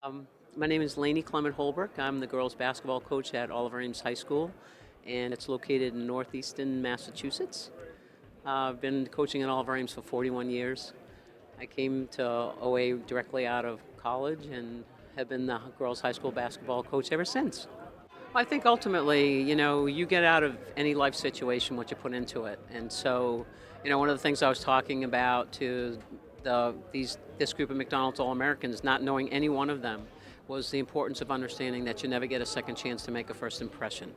Um, my name is Laney Clement-Holbrook. I'm the girls basketball coach at Oliver Ames High School, and it's located in northeastern Massachusetts. I've been coaching at Oliver Ames for 41 years. I came to OA directly out of college and have been the girls high school basketball coach ever since. I think ultimately, you get out of any life situation what you put into it. And so, one of the things I was talking about to this group of McDonald's All-Americans, not knowing any one of them, was the importance of understanding that you never get a second chance to make a first impression.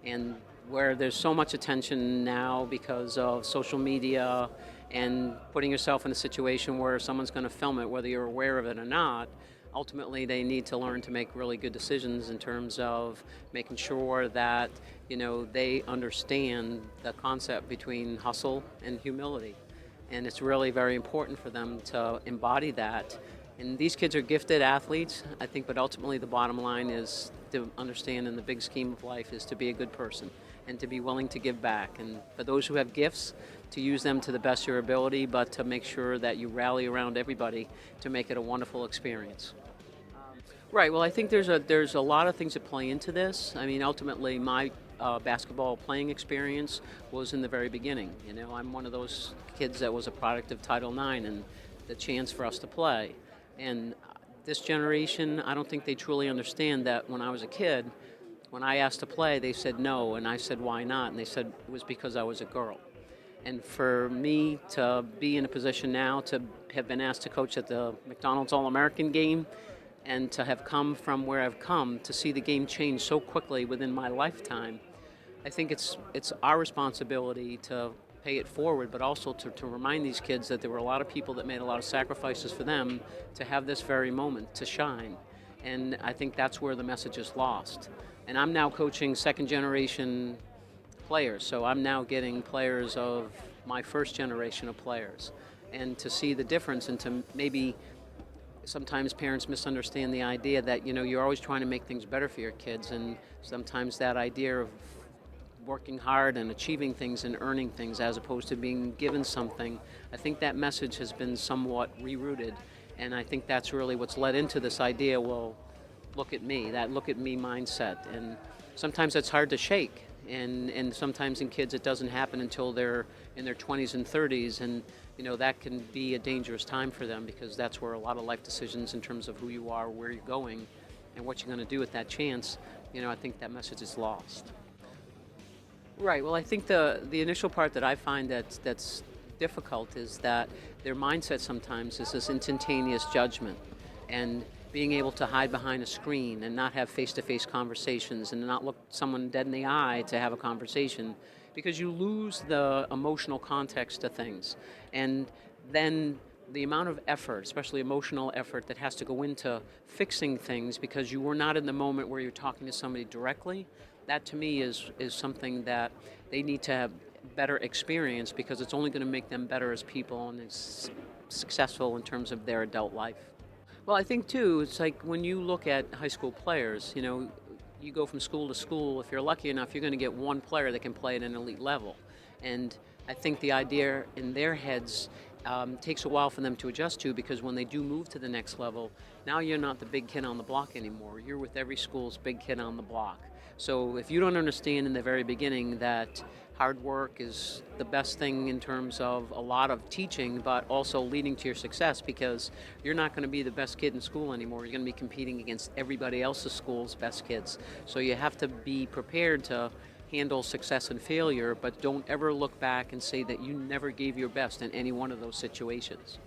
And where there's so much attention now because of social media and putting yourself in a situation where someone's going to film it, whether you're aware of it or not, ultimately they need to learn to make really good decisions in terms of making sure that they understand the concept between hustle and humility, and it's really very important for them to embody that. And these kids are gifted athletes, I think, but ultimately the bottom line is to understand in the big scheme of life is to be a good person and to be willing to give back, and for those who have gifts, to use them to the best of your ability, but to make sure that you rally around everybody to make it a wonderful experience. Right. Well, I think there's a lot of things that play into this. I mean, ultimately, my basketball playing experience was in the very beginning. I'm one of those kids that was a product of Title IX and the chance for us to play. And this generation, I don't think they truly understand that when I was a kid, when I asked to play, they said no, and I said why not, and they said it was because I was a girl. And for me to be in a position now to have been asked to coach at the McDonald's All-American game and to have come from where I've come to see the game change so quickly within my lifetime, I think it's our responsibility to pay it forward, but also to remind these kids that there were a lot of people that made a lot of sacrifices for them to have this very moment to shine. And I think that's where the message is lost. And I'm now coaching second generation players, so I'm now getting players of my first generation of players. And to see the difference and to maybe sometimes parents misunderstand the idea that you're always trying to make things better for your kids, and sometimes that idea of working hard and achieving things and earning things as opposed to being given something, I think that message has been somewhat rerouted, and I think that's really what's led into this idea, well, look at me, that look at me mindset. And sometimes that's hard to shake, and sometimes in kids it doesn't happen until they're in their 20s and 30s, and that can be a dangerous time for them because that's where a lot of life decisions in terms of who you are, where you're going, and what you're going to do with that chance, I think that message is lost. Right. Well, I think the initial part that I find that's difficult is that their mindset sometimes is this instantaneous judgment, and being able to hide behind a screen and not have face-to-face conversations and not look someone dead in the eye to have a conversation, because you lose the emotional context to things. And then the amount of effort, especially emotional effort, that has to go into fixing things because you were not in the moment where you're talking to somebody directly, that to me is something that they need to have better experience, because it's only going to make them better as people and as successful in terms of their adult life. Well, I think too, it's like when you look at high school players, you go from school to school. If you're lucky enough, you're going to get one player that can play at an elite level. And I think the idea in their heads takes a while for them to adjust to, because when they do move to the next level, now you're not the big kid on the block anymore. You're with every school's big kid on the block. So if you don't understand in the very beginning that hard work is the best thing in terms of a lot of teaching, but also leading to your success, because you're not going to be the best kid in school anymore. You're going to be competing against everybody else's school's best kids. So you have to be prepared to handle success and failure, but don't ever look back and say that you never gave your best in any one of those situations.